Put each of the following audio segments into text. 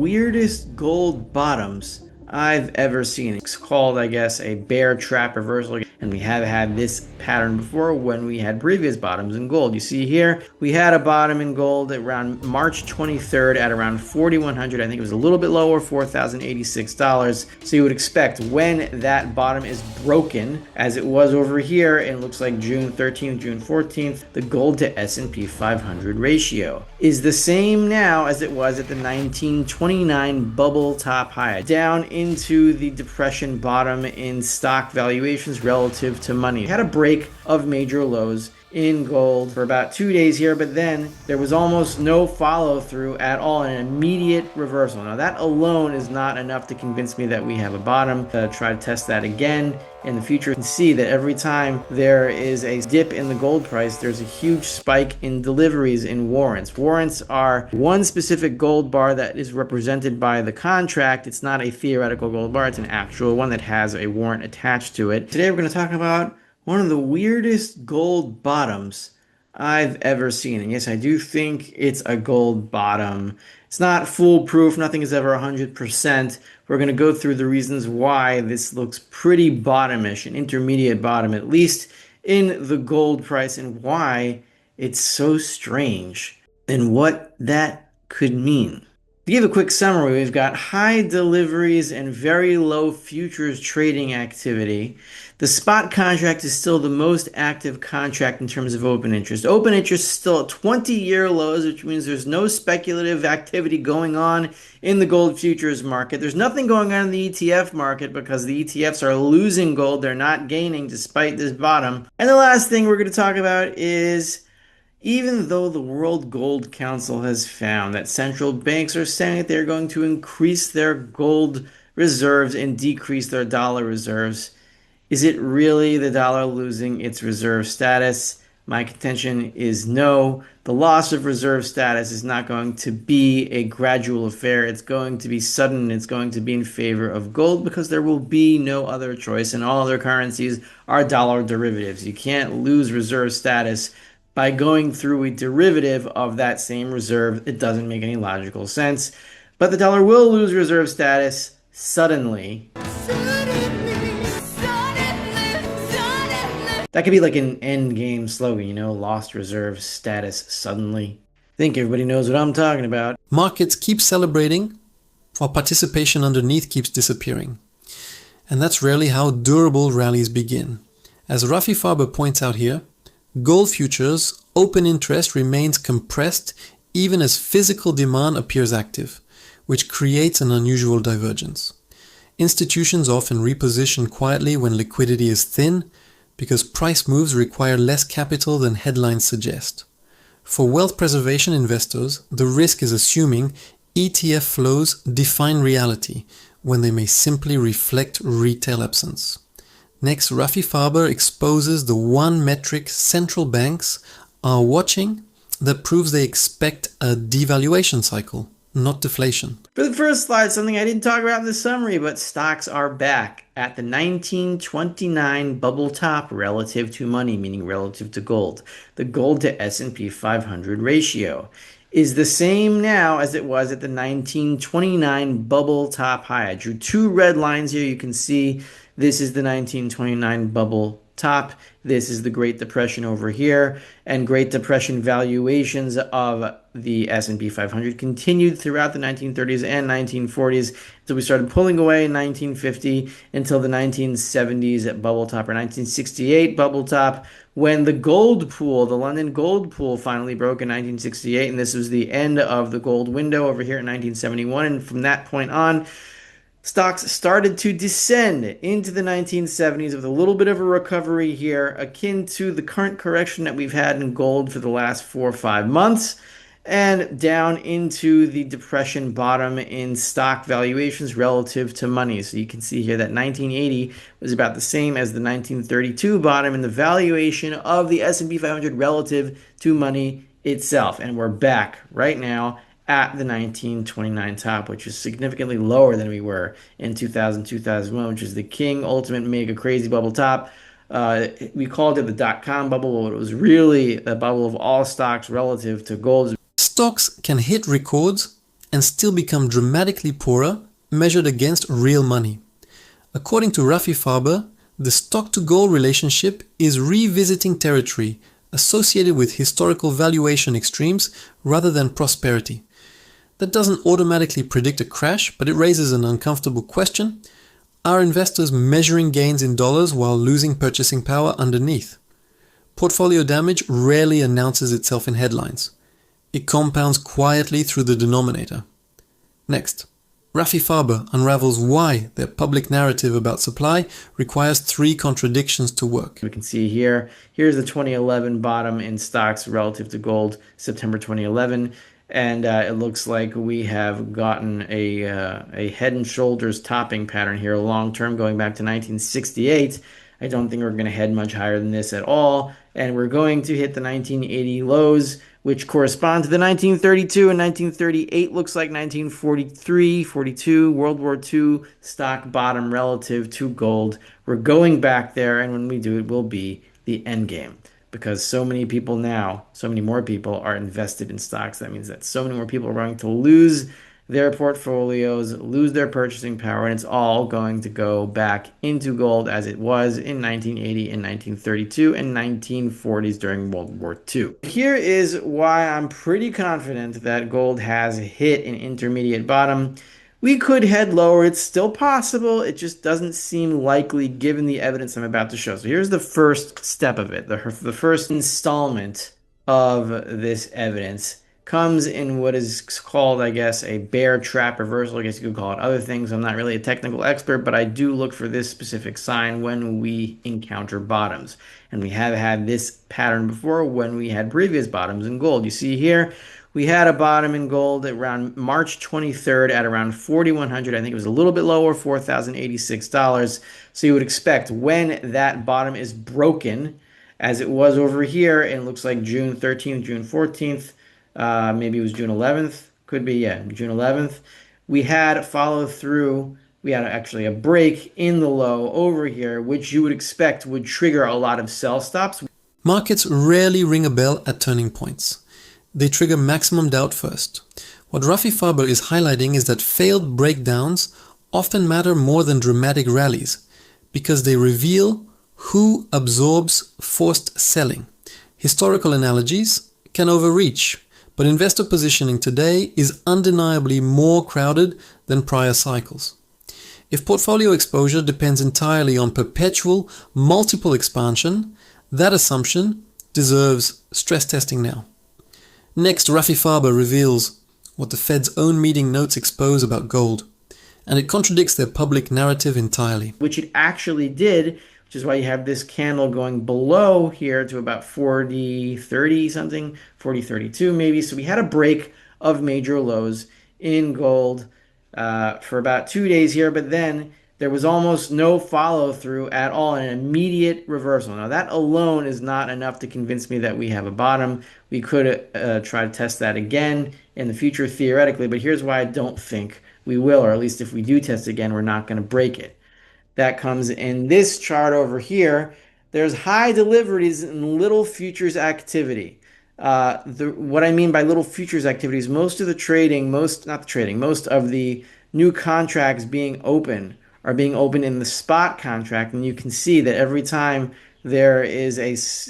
weirdest gold bottoms I've ever seen. It's called, I guess, a bear trap reversal. And we have had this pattern before when we had previous bottoms in gold. You see here, we had a bottom in gold around March 23rd at around 4,100. I think it was a little bit lower, $4,086. So you would expect when that bottom is broken, as it was over here, it looks like June 13th, June 14th, the gold to S&P 500 ratio is the same now as it was at the 1929 bubble top high, down into the depression bottom in stock valuations relative to money. We had a break of major lows in gold for about 2 days here, but then there was almost no follow through at all, an immediate reversal. Now that alone is not enough to convince me that we have a bottom. Try to test that again in the future. You can see that every time there is a dip in the gold price, there's a huge spike in deliveries in warrants. Warrants are one specific gold bar that is represented by the contract. It's not a theoretical gold bar, it's an actual one that has a warrant attached to it. Today we're going to talk about one of the weirdest gold bottoms I've ever seen. And yes, I do think it's a gold bottom. It's not foolproof. Nothing is ever 100%. We're going to go through the reasons why this looks pretty bottomish, an intermediate bottom, at least in the gold price, and why it's so strange and what that could mean. To give a quick summary, we've got high deliveries and very low futures trading activity. The spot contract is still the most active contract in terms of open interest. Open interest is still at 20-year lows, which means there's no speculative activity going on in the gold futures market. There's nothing going on in the ETF market because the ETFs are losing gold. They're not gaining despite this bottom. And the last thing we're going to talk about is, even though the World Gold Council has found that central banks are saying that they're going to increase their gold reserves and decrease their dollar reserves, is it really the dollar losing its reserve status? My contention is no. The loss of reserve status is not going to be a gradual affair. It's going to be sudden. It's going to be in favor of gold because there will be no other choice, and all other currencies are dollar derivatives. You can't lose reserve status by going through a derivative of that same reserve. It doesn't make any logical sense. But the dollar will lose reserve status suddenly. That could be like an endgame slogan, you know, lost reserve status suddenly. I think everybody knows what I'm talking about. Markets keep celebrating while participation underneath keeps disappearing. And that's rarely how durable rallies begin. As Rafi Farber points out here, gold futures open interest remains compressed even as physical demand appears active, which creates an unusual divergence. Institutions often reposition quietly when liquidity is thin, because price moves require less capital than headlines suggest. For wealth preservation investors, the risk is assuming ETF flows define reality when they may simply reflect retail absence. Next, Rafi Farber exposes the one metric central banks are watching that proves they expect a devaluation cycle, not deflation. For the first slide, something I didn't talk about in the summary, but stocks are back at the 1929 bubble top relative to money, meaning relative to gold. The gold to S&P 500 ratio is the same now as it was at the 1929 bubble top high. I drew two red lines here. You can see this is the 1929 bubble top. This is the Great Depression over here, and Great Depression valuations of the S&P 500 continued throughout the 1930s and 1940s until we started pulling away in 1950 until the 1970s at bubble top, or 1968 bubble top, when the gold pool, the London gold pool, finally broke in 1968, and this was the end of the gold window over here in 1971. And from that point on, stocks started to descend into the 1970s with a little bit of a recovery here, akin to the current correction that we've had in gold for the last 4 or 5 months, and down into the depression bottom in stock valuations relative to money. So you can see here that 1980 was about the same as the 1932 bottom in the valuation of the S&P 500 relative to money itself. And we're back right now at the 1929 top, which is significantly lower than we were in 2000, 2001, which is the king ultimate mega crazy bubble top. We called it the dot-com bubble, but it was really a bubble of all stocks relative to gold. Stocks can hit records and still become dramatically poorer measured against real money. According to Rafi Farber, the stock-to-gold relationship is revisiting territory associated with historical valuation extremes rather than prosperity. That doesn't automatically predict a crash, but it raises an uncomfortable question. Are investors measuring gains in dollars while losing purchasing power underneath? Portfolio damage rarely announces itself in headlines. It compounds quietly through the denominator. Next, Rafi Farber unravels why their public narrative about supply requires three contradictions to work. We can see here's the 2011 bottom in stocks relative to gold, September 2011. And it looks like we have gotten a head and shoulders topping pattern here long term going back to 1968. I don't think we're going to head much higher than this at all. And we're going to hit the 1980 lows, which correspond to the 1932 and 1938, looks like 1943, 42, World War II stock bottom relative to gold. We're going back there, and when we do, it will be the end game. Because so many people now, so many more people are invested in stocks. That means that so many more people are going to lose their portfolios, lose their purchasing power, and it's all going to go back into gold as it was in 1980 and 1932 and 1940s during World War II. Here is why I'm pretty confident that gold has hit an intermediate bottom. We could head lower. It's still possible. It just doesn't seem likely given the evidence I'm about to show. So here's the first step of it. The first installment of this evidence comes in what is called, I guess, a bear trap reversal. I guess you could call it other things. I'm not really a technical expert, but I do look for this specific sign when we encounter bottoms. And we have had this pattern before when we had previous bottoms in gold. You see here, we had a bottom in gold around March 23rd at around 4,100. I think it was a little bit lower, $4,086. So you would expect when that bottom is broken, as it was over here, and it looks like June 13th, June 14th, maybe it was June 11th. Could be, yeah, June 11th. We had follow through. We had actually a break in the low over here, which you would expect would trigger a lot of sell stops. Markets rarely ring a bell at turning points. They trigger maximum doubt first. What Rafi Farber is highlighting is that failed breakdowns often matter more than dramatic rallies because they reveal who absorbs forced selling. Historical analogies can overreach, but investor positioning today is undeniably more crowded than prior cycles. If portfolio exposure depends entirely on perpetual, multiple expansion, that assumption deserves stress testing now. Next, Rafi Farber reveals what the Fed's own meeting notes expose about gold, and it contradicts their public narrative entirely. Which it actually did, which is why you have this candle going below here to about 40.30 something, 40.32 maybe. So we had a break of major lows in gold for about 2 days here, but then there was almost no follow through at all, an immediate reversal. Now that alone is not enough to convince me that we have a bottom. We could try to test that again in the future theoretically, but here's why I don't think we will, or at least if we do test again, we're not going to break it. That comes in this chart over here. There's high deliveries and little futures activity. What I mean by little futures activity is most of the trading, most of the new contracts being open are being opened in the spot contract, and you can see that every time there is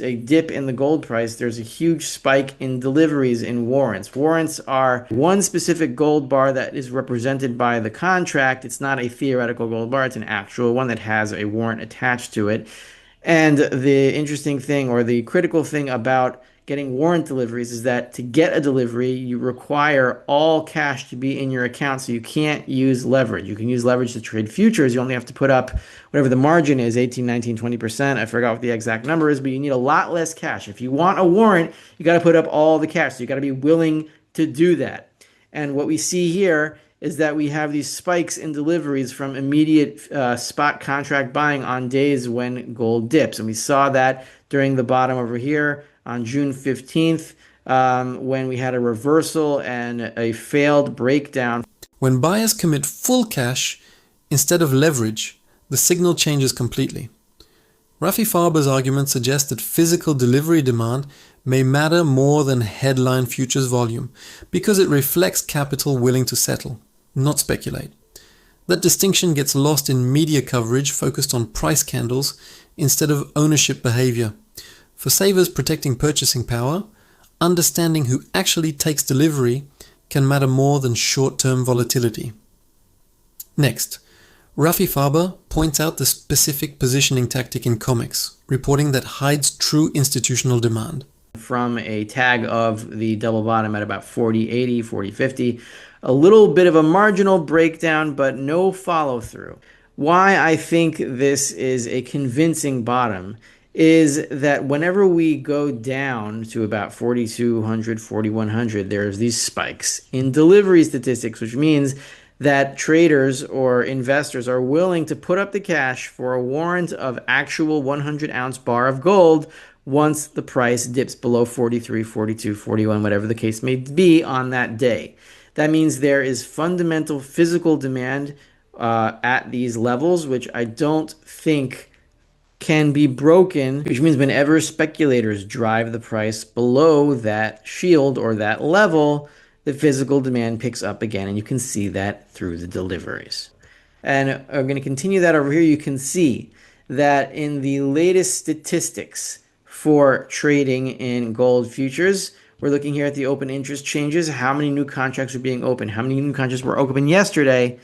a dip in the gold price, there's a huge spike in deliveries in warrants. Warrants are one specific gold bar that is represented by the contract. It's not a theoretical gold bar, it's an actual one that has a warrant attached to it. And the interesting thing, or the critical thing about getting warrant deliveries, is that to get a delivery, you require all cash to be in your account, so you can't use leverage. You can use leverage to trade futures. You only have to put up whatever the margin is, 18, 19, 20%. I forgot what the exact number is, but you need a lot less cash. If you want a warrant, you got to put up all the cash, so you got to be willing to do that. And what we see here is that we have these spikes in deliveries from immediate spot contract buying on days when gold dips. And we saw that during the bottom over here on June 15th, when we had a reversal and a failed breakdown. When buyers commit full cash instead of leverage, the signal changes completely. Rafi Farber's argument suggests that physical delivery demand may matter more than headline futures volume because it reflects capital willing to settle, not speculate. That distinction gets lost in media coverage focused on price candles instead of ownership behavior. For savers protecting purchasing power, understanding who actually takes delivery can matter more than short-term volatility. Next, Rafi Farber points out the specific positioning tactic in comics, reporting that hides true institutional demand. From a tag of the double bottom at about 40.80, 40.50, a little bit of a marginal breakdown, but no follow through. Why I think this is a convincing bottom is that whenever we go down to about 4,200, 4,100, there's these spikes in delivery statistics, which means that traders or investors are willing to put up the cash for a warrant of actual 100-ounce bar of gold once the price dips below 43, 42, 41, whatever the case may be on that day. That means there is fundamental physical demand at these levels, which I don't think can be broken, which means whenever speculators drive the price below that shield or that level, the physical demand picks up again, and you can see that through the deliveries. And I'm going to continue that over here. You can see that in the latest statistics for trading in gold futures, we're looking here at the open interest changes. How many new contracts are being opened? How many new contracts were open yesterday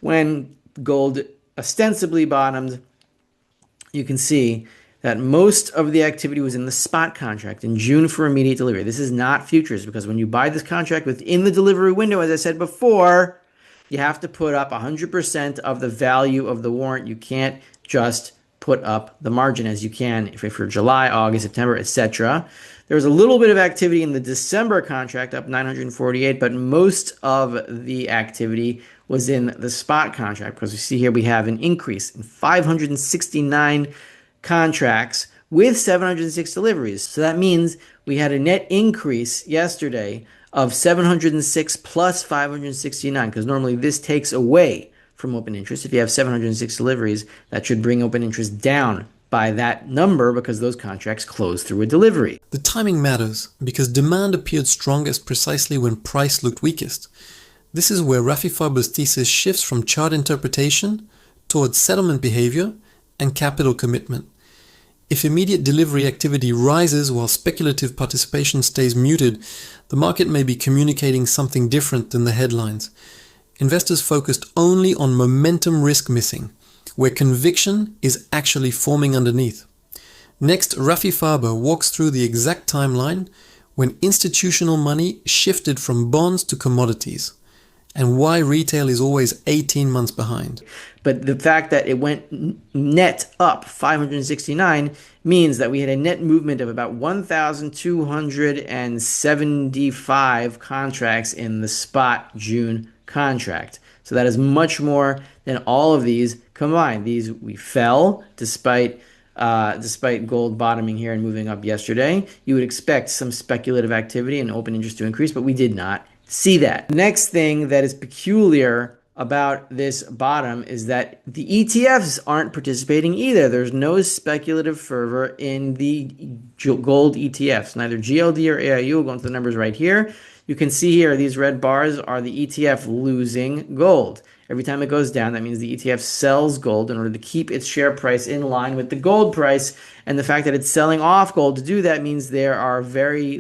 when gold ostensibly bottomed? You can see that most of the activity was in the spot contract in June for immediate delivery. This is not futures because when you buy this contract within the delivery window, as I said before, you have to put up 100% of the value of the warrant. You can't just put up the margin as you can if you're July, August, September, etc. There was a little bit of activity in the December contract, up 948, but most of the activity was in the spot contract because we see here we have an increase in 569 contracts with 706 deliveries. So that means we had a net increase yesterday of 706 plus 569 because normally this takes away from open interest. If you have 706 deliveries, that should bring open interest down by that number because those contracts close through a delivery. The timing matters because demand appeared strongest precisely when price looked weakest. This is where Rafi Farber's thesis shifts from chart interpretation towards settlement behavior and capital commitment. If immediate delivery activity rises while speculative participation stays muted, the market may be communicating something different than the headlines. Investors focused only on momentum risk missing, where conviction is actually forming underneath. Next, Rafi Farber walks through the exact timeline when institutional money shifted from bonds to commodities, and why retail is always 18 months behind. But the fact that it went net up 569 means that we had a net movement of about 1,275 contracts in the spot June contract. So that is much more than all of these combined. These we fell despite gold bottoming here and moving up yesterday. You would expect some speculative activity and open interest to increase, but we did not see that. Next thing that is peculiar about this bottom is that the ETFs aren't participating either. There's no speculative fervor in the gold ETFs, neither GLD or AIU. We'll go into the numbers right here. You can see here these red bars are the ETF losing gold. Every time it goes down, that means the ETF sells gold in order to keep its share price in line with the gold price. And the fact that it's selling off gold to do that means there are very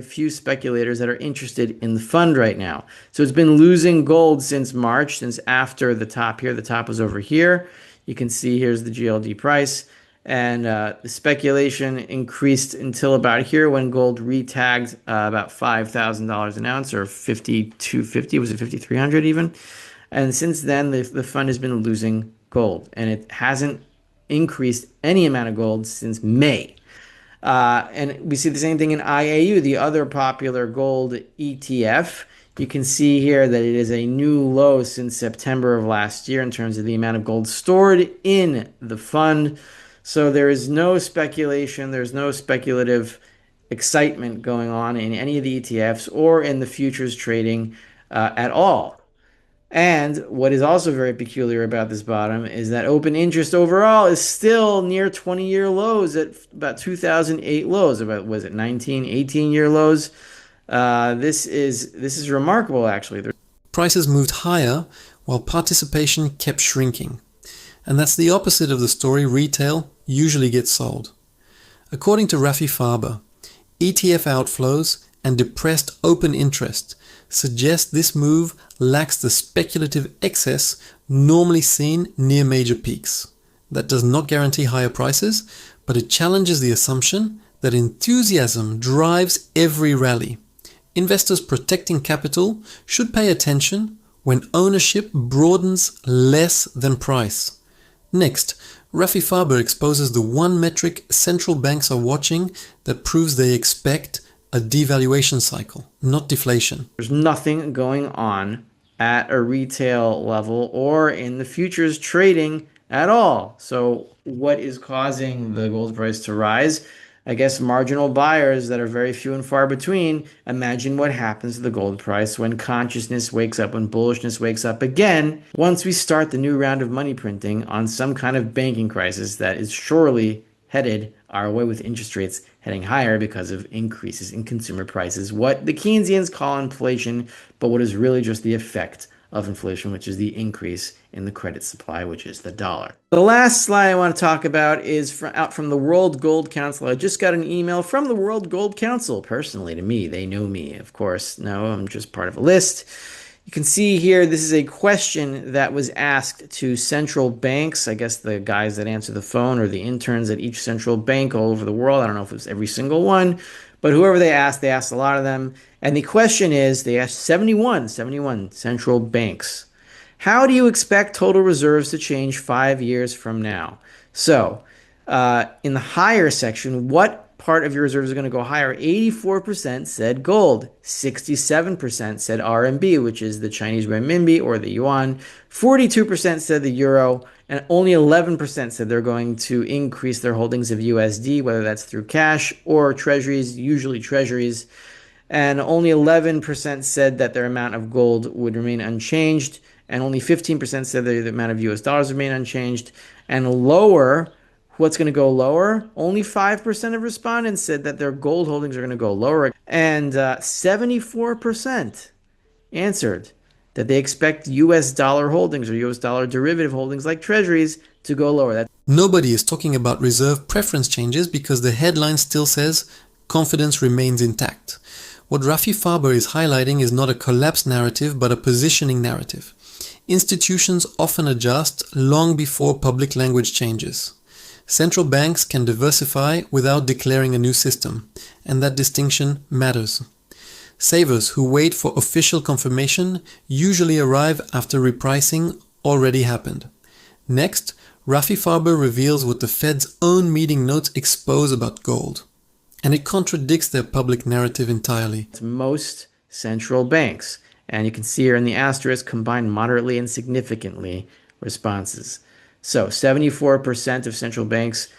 few speculators that are interested in the fund right now. So it's been losing gold since March, since after the top here. The top was over here. You can see here's the GLD price. And the speculation increased until about here when gold retagged about $5,000 an ounce, or 5,250. Was it 5,300 even? And since then, the fund has been losing gold, and it hasn't increased any amount of gold since May. And we see the same thing in IAU, the other popular gold ETF. You can see here that it is a new low since September of last year in terms of the amount of gold stored in the fund. So there is no speculation, there's no speculative excitement going on in any of the ETFs or in the futures trading at all. And what is also very peculiar about this bottom is that open interest overall is still near 20-year lows at about 2008 lows, about was it 19, 18-year lows. This is remarkable actually. Prices moved higher while participation kept shrinking. And that's the opposite of the story retail usually gets sold. According to Rafi Farber, ETF outflows and depressed open interest suggest this move lacks the speculative excess normally seen near major peaks. That does not guarantee higher prices, but it challenges the assumption that enthusiasm drives every rally. Investors protecting capital should pay attention when ownership broadens less than price. Next, Rafi Farber exposes the one metric central banks are watching that proves they expect a devaluation cycle, not deflation. There's nothing going on at a retail level or in the futures trading at all. So, what is causing the gold price to rise? I guess marginal buyers that are very few and far between. Imagine what happens to the gold price when consciousness wakes up, when bullishness wakes up again, once we start the new round of money printing on some kind of banking crisis that is surely headed our way with interest rates heading higher because of increases in consumer prices. What the Keynesians call inflation, but what is really just the effect of inflation, which is the increase in the credit supply, which is the dollar. The last slide I want to talk about is out from the World Gold Council. I just got an email from the World Gold Council personally to me. They know me, of course. No, I'm just part of a list. You can see here, this is a question that was asked to central banks. I guess the guys that answer the phone or the interns at each central bank all over the world. I don't know if it was every single one, but whoever they asked a lot of them. And the question is, they asked 71 central banks. How do you expect total reserves to change 5 years from now? So, in the higher section, what part of your reserves are going to go higher? 84% said gold. 67% said RMB, which is the Chinese renminbi or the yuan. 42% said the euro. And only 11% said they're going to increase their holdings of USD, whether that's through cash or treasuries, usually treasuries. And only 11% said that their amount of gold would remain unchanged, and only 15% said the amount of US dollars remain unchanged. And lower, what's going to go lower? Only 5% of respondents said that their gold holdings are going to go lower, and 74% answered that they expect US dollar holdings or US dollar derivative holdings like treasuries to go lower. Nobody is talking about reserve preference changes because the headline still says confidence remains intact. What Rafi Farber is highlighting is not a collapse narrative but a positioning narrative. Institutions often adjust long before public language changes. Central banks can diversify without declaring a new system, and that distinction matters. Savers who wait for official confirmation usually arrive after repricing already happened. Next, Rafi Farber reveals what the Fed's own meeting notes expose about gold. And it contradicts their public narrative entirely. Most central banks, and you can see here in the asterisk, combined moderately and significantly responses. So 74% of central banks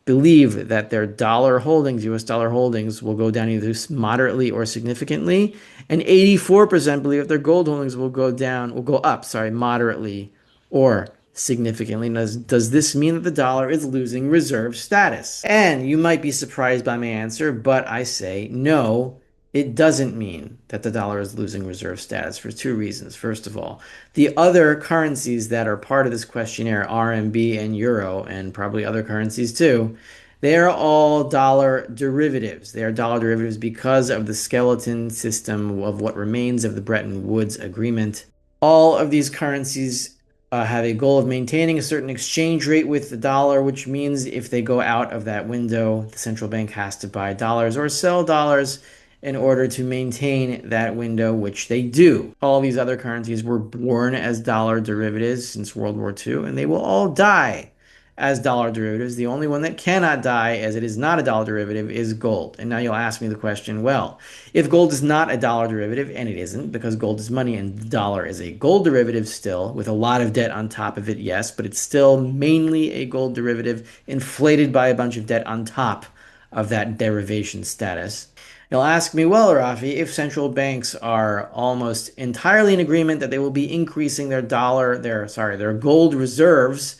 believe that their dollar holdings, US dollar holdings, will go down either moderately or significantly, and 84% believe that their gold holdings will go up, moderately or significantly. Does this mean that the dollar is losing reserve status? And you might be surprised by my answer, but I say no. It doesn't mean that the dollar is losing reserve status for two reasons. First of all, the other currencies that are part of this questionnaire, RMB and Euro, and probably other currencies too, they are all dollar derivatives. They are dollar derivatives because of the skeleton system of what remains of the Bretton Woods Agreement. All of these currencies have a goal of maintaining a certain exchange rate with the dollar, which means if they go out of that window, the central bank has to buy dollars or sell dollars in order to maintain that window, which they do. All these other currencies were born as dollar derivatives since World War II, and they will all die as dollar derivatives. The only one that cannot die as it is not a dollar derivative is gold. And now you'll ask me the question, well, if gold is not a dollar derivative, and it isn't because gold is money and the dollar is a gold derivative still, with a lot of debt on top of it, yes, but it's still mainly a gold derivative inflated by a bunch of debt on top of that derivation status. You'll ask me, well, Rafi, if central banks are almost entirely in agreement that they will be increasing their gold reserves,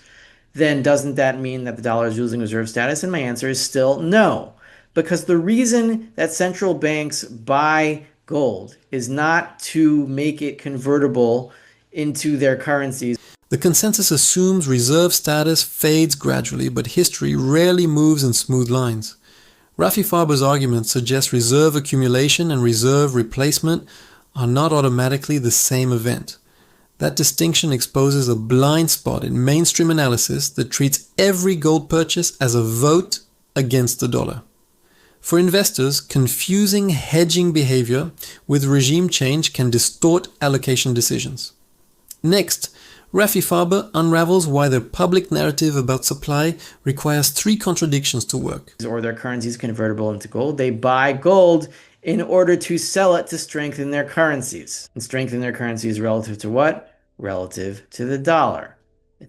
then doesn't that mean that the dollar is losing reserve status? And my answer is still no. Because the reason that central banks buy gold is not to make it convertible into their currencies. The consensus assumes reserve status fades gradually, but history rarely moves in smooth lines. Rafi Farber's argument suggests reserve accumulation and reserve replacement are not automatically the same event. That distinction exposes a blind spot in mainstream analysis that treats every gold purchase as a vote against the dollar. For investors, confusing hedging behavior with regime change can distort allocation decisions. Next, Rafi Farber unravels why their public narrative about supply requires three contradictions to work. Or their currency is convertible into gold. They buy gold in order to sell it to strengthen their currencies. And strengthen their currencies relative to what? Relative to the dollar.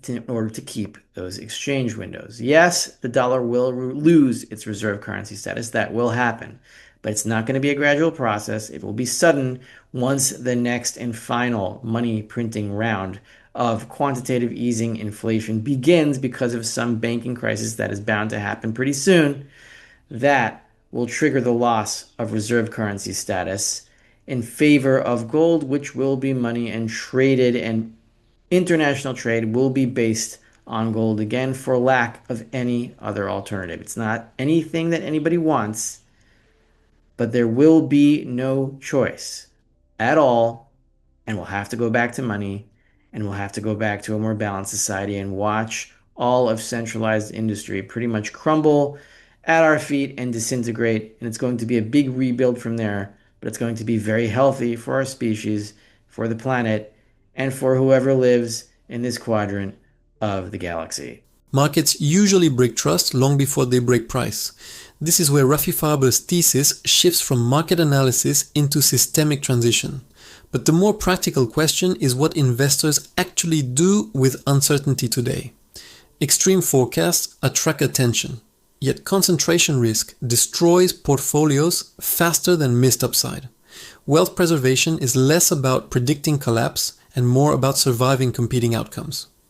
In order to keep those exchange windows. Yes, the dollar will lose its reserve currency status. That will happen. But it's not going to be a gradual process. It will be sudden once the next and final money printing round of quantitative easing inflation begins because of some banking crisis that is bound to happen pretty soon. That will trigger the loss of reserve currency status in favor of gold, which will be money and traded, and international trade will be based on gold again for lack of any other alternative. It's not anything that anybody wants, but there will be no choice at all, and we'll have to go back to money, and we'll have to go back to a more balanced society and watch all of centralized industry pretty much crumble at our feet and disintegrate. And it's going to be a big rebuild from there, but it's going to be very healthy for our species, for the planet, and for whoever lives in this quadrant of the galaxy. Markets usually break trust long before they break price. This is where Rafi Farber's thesis shifts from market analysis into systemic transition. But the more practical question is what investors actually do with uncertainty today. Extreme forecasts attract attention, yet concentration risk destroys portfolios faster than missed upside. Wealth preservation is less about predicting collapse and more about surviving competing outcomes.